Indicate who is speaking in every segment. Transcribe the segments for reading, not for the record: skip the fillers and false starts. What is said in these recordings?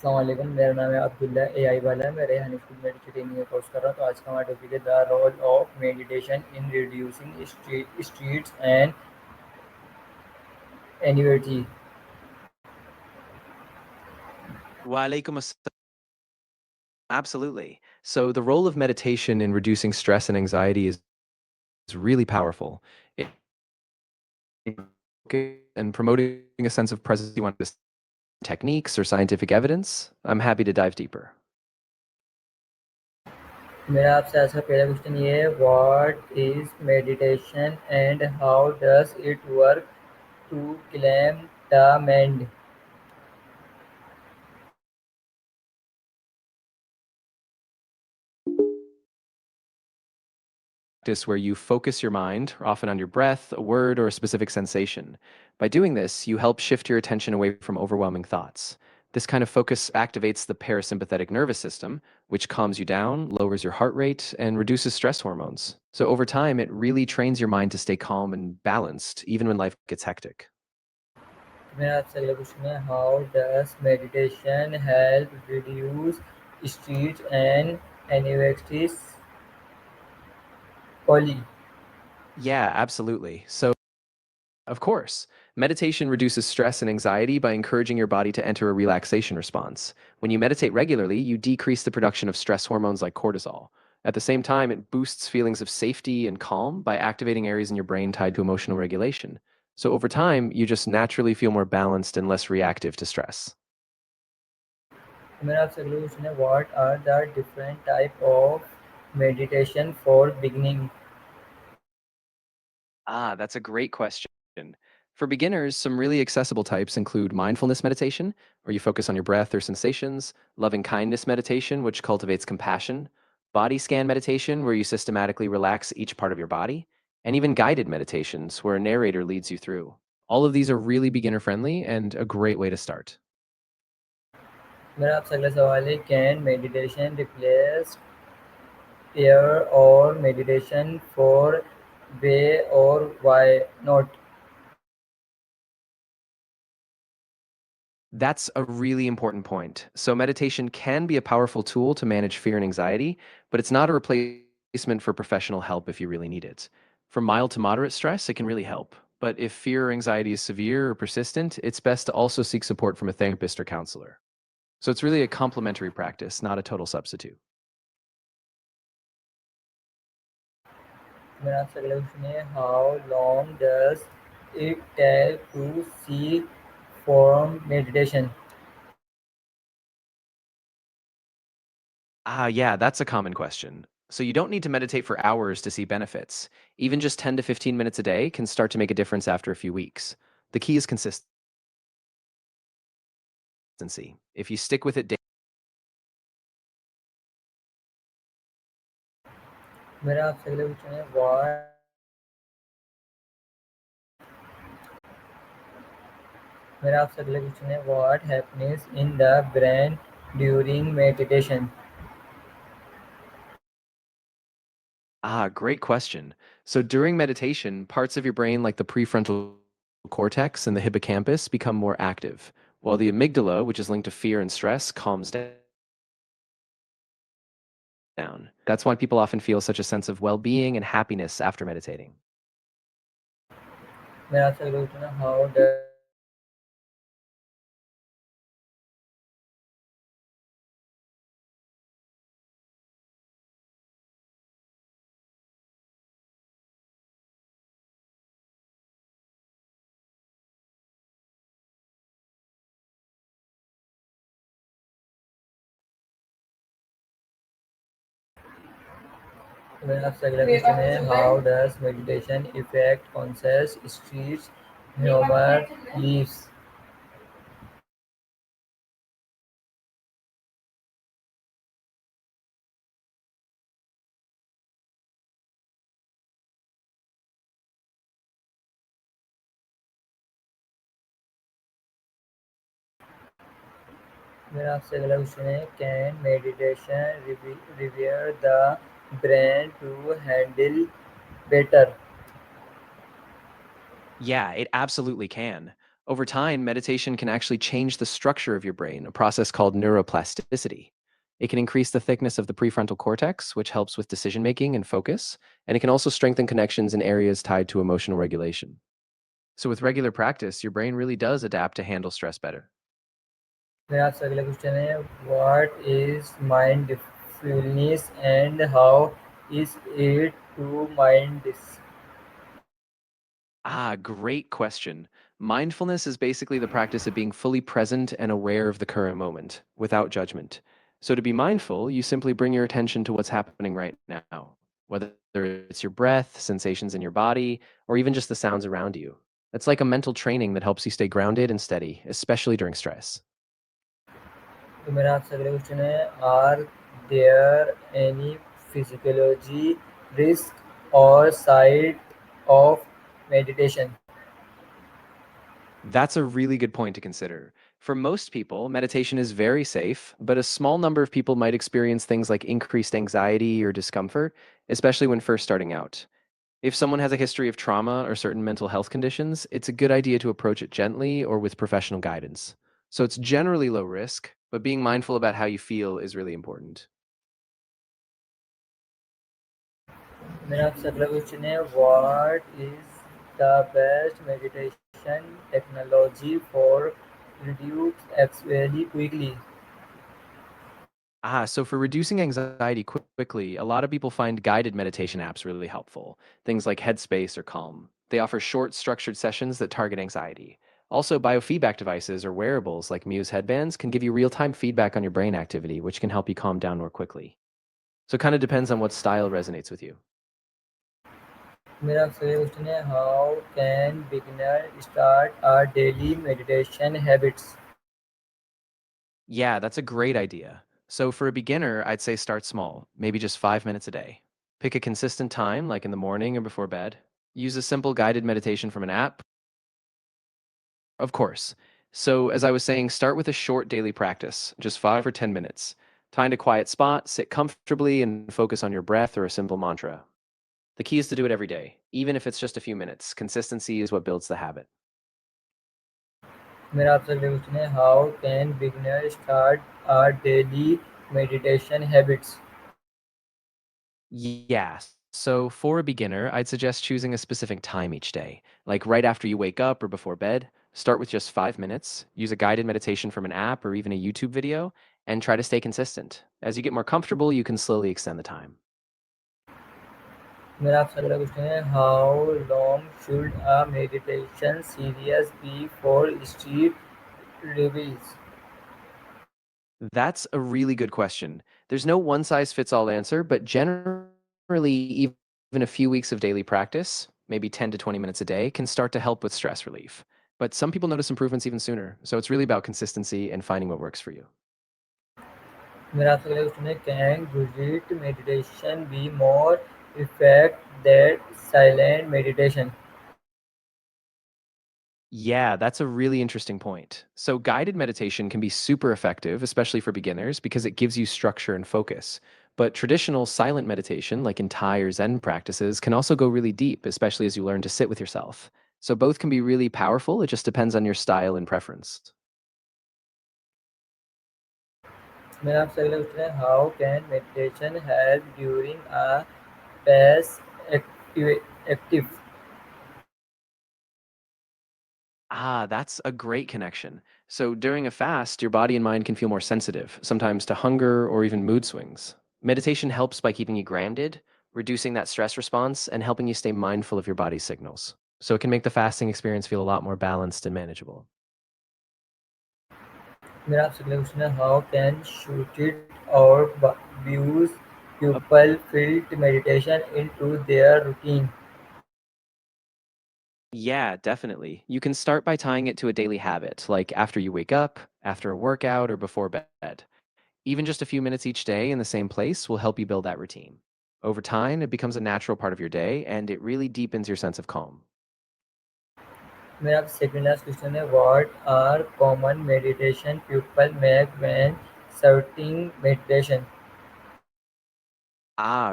Speaker 1: अस्सलाम वालेकुम, मेरा नाम है अब्दुल्ला एआई वाला है। मैं रेहान स्कूल में टीचर ट्रेनिंग का कोर्स कर रहा हूँ। तो आज का हमारा टॉपिक है the role of meditation in reducing streets and anxiety.
Speaker 2: Walaikum assalam. Absolutely. So the role of meditation in reducing stress and anxiety is really powerful. And promoting a sense of presence. You want this techniques or scientific evidence? I'm happy to dive deeper.
Speaker 1: मेरा आपसे आज का पहला question ये है, what is meditation and how does it work to claim the mind.
Speaker 2: Practice where you focus your mind, often on your breath, a word, or a specific sensation. By doing this, you help shift your attention away from overwhelming thoughts. This kind of focus activates the parasympathetic nervous system, which calms you down, lowers your heart rate, and reduces stress hormones. So over time, it really trains your mind to stay calm and balanced, even when life gets hectic.
Speaker 1: मेरा आपसे अगला question है, how does meditation help reduce stress and anxiety कोली।
Speaker 2: Yeah, absolutely. So, of course, meditation reduces stress and anxiety by encouraging your body to enter a relaxation response. When you meditate regularly, you decrease the production of stress hormones like cortisol. At the same time, it boosts feelings of safety and calm by activating areas in your brain tied to emotional regulation. So, over time, you just naturally feel more balanced and less reactive to stress.
Speaker 1: मेरा आपसे अगला question है, what are the different type of meditation for beginning.
Speaker 2: That's a great question. For beginners, some really accessible types include mindfulness meditation, where you focus on your breath or sensations, loving kindness meditation, which cultivates compassion, body scan meditation, where you systematically relax each part of your body, and even guided meditations, where a narrator leads you through. All of these are really beginner friendly and a great way to start.
Speaker 1: मेरा आपसे अगला सवाल है, can meditation replace prayer और meditation for way और why not.
Speaker 2: That's a really important point. So, meditation can be a powerful tool to manage fear and anxiety, but it's not a replacement for professional help if you really need it. For mild to moderate stress, it can really help. But if fear or anxiety is severe or persistent, it's best to also seek support from a therapist or counselor. So, it's really a complementary practice, not a total substitute.
Speaker 1: मेरा आपसे अगला question है, how long does it take to see form meditation.
Speaker 2: Yeah, that's a common question. So, you don't need to meditate for hours to see benefits. Even just 10 to 15 minutes a day can start to make a difference after a few weeks. The key is consistency. If you stick with it
Speaker 1: मेरा आपसे अगला question है, what मेरा आपसे अगला question है, what happens in the brain during meditation.
Speaker 2: Great question. So during meditation, parts of your brain like the prefrontal cortex and the hippocampus become more active, while the amygdala, which is linked to fear and stress, calms down. That's why people often feel such a sense of well-being and happiness after meditating.
Speaker 1: मेरा आपसे अगला question है, how does मेरा आपसे अगला question है, how does meditation affect conscious stress humour leaves. मेरा आपसे अगला क्वेश्चन है, can meditation rewire the brain to handle better.
Speaker 2: Yeah, it absolutely can. Over time, meditation can actually change the structure of your brain, a process called neuroplasticity. It can increase the thickness of the prefrontal cortex, which helps with decision making and focus, and it can also strengthen connections in areas tied to emotional regulation. So, with regular practice, your brain really does adapt to handle stress better.
Speaker 1: मेरा आपसे अगला question है what is mindfulness and how is it to mind.
Speaker 2: Great question. Mindfulness is basically the practice of being fully present and aware of the current moment without judgment. So, to be mindful, you simply bring your attention to what's happening right now, whether it's your breath, sensations in your body, or even just the sounds around you. It's like a mental training that helps you stay grounded and steady, especially during stress.
Speaker 1: तो मेरा आपसे अगला question है are there any physiology risk और side of meditation.
Speaker 2: That's a really good point to consider. For most people, meditation is very safe, but a small number of people might experience things like increased anxiety or discomfort, especially when first starting out. If someone has a history of trauma or certain mental health conditions, it's a good idea to approach it gently or with professional guidance. So it's generally low risk, but being mindful about how you feel is really important.
Speaker 1: मेरा आपसे अगला question है what is the best meditation technology for reduce especially quickly.
Speaker 2: So for reducing anxiety quickly, a lot of people find guided meditation apps really helpful. Things like Headspace or Calm. They offer short, structured sessions that target anxiety. Also, biofeedback devices or wearables like Muse headbands can give you real time feedback on your brain activity, which can help you calm down more quickly. So it kind of depends on what style resonates with you.
Speaker 1: मेरा आपसे अगला question है how can beginner start our daily meditation habits.
Speaker 2: Yeah, that's a great idea. So for a beginner, I'd say start small, maybe just 5 minutes a day. Pick a consistent time, like in the morning or before bed. Use a simple guided meditation from an app. Of course. So, as I was saying, start with a short daily practice, just 5 or 10 minutes. Find a quiet spot, sit comfortably, and focus on your breath or a simple mantra. The key is to do it every day, even if it's just a few minutes. Consistency is what builds the habit.
Speaker 1: मेरा आपसे अगला question है how can beginner start our daily meditation habits.
Speaker 2: Yeah. So, for a beginner, I'd suggest choosing a specific time each day, like right after you wake up or before bed. Start with just 5 minutes, use a guided meditation from an app or even a YouTube video, and try to stay consistent. As you get more comfortable, you can slowly extend the time.
Speaker 1: मेरा आपसे अगला question है how long should a meditation serious be for street reviews.
Speaker 2: That's a really good question. There's no one size fits all answer, but generally, even a few weeks of daily practice, maybe 10 to 20 minutes a day, can start to help with stress relief. But some people notice improvements even sooner. So it's really about consistency and finding what works for you.
Speaker 1: मेरा आपसे अगला question है can guided meditation be more effect that silent meditation.
Speaker 2: Yeah, that's a really interesting point. So, guided meditation can be super effective, especially for beginners, because it gives you structure and focus. But traditional silent meditation, like in Thai or Zen practices, can also go really deep, especially as you learn to sit with yourself. So, both can be really powerful. It just depends on your style and preference.
Speaker 1: मेरा आपसे अगला question है how can meditation help during a pace active.
Speaker 2: That's a great connection. So during a fast, your body and mind can feel more sensitive, sometimes to hunger or even mood swings. Meditation helps by keeping you grounded, reducing that stress response, and helping you stay mindful of your body's signals. So it can make the fasting experience feel a lot more balanced and manageable.
Speaker 1: मेरा आपसे अगला question है how can shooted और views
Speaker 2: Uh,
Speaker 1: people fit meditation into their routine.
Speaker 2: yeah, definitely. You can start by tying it to a daily habit, like after you wake up, after a workout, or before bed. Even just a few minutes each day in the same place will help you build that routine. Over time, it becomes a natural part of your day and it really deepens your sense of calm.
Speaker 1: मेरा आपसे second last question है what are common meditation people make when starting meditation.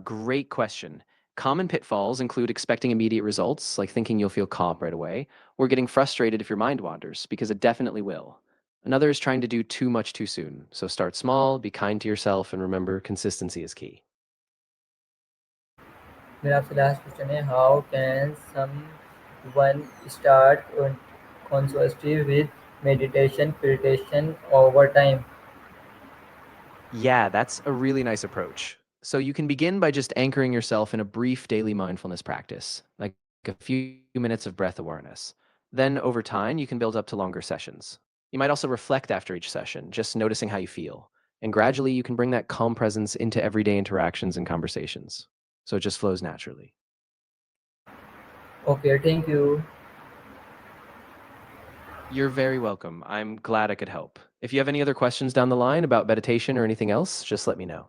Speaker 2: Great question. Common pitfalls include expecting immediate results, like thinking you'll feel calm right away, or getting frustrated if your mind wanders, because it definitely will. Another is trying to do too much too soon. So start small, be kind to yourself, and remember consistency is key.
Speaker 1: मेरा आपसे last question है, how can someone start consciously with meditation over time?
Speaker 2: Yeah, that's a really nice approach. So you can begin by just anchoring yourself in a brief daily mindfulness practice, like a few minutes of breath awareness. Then over time, you can build up to longer sessions. You might also reflect after each session, just noticing how you feel. And gradually, you can bring that calm presence into everyday interactions and conversations. So it just flows naturally.
Speaker 1: Okay, thank you.
Speaker 2: You're very welcome. I'm glad I could help. If you have any other questions down the line about meditation or anything else, just let me know.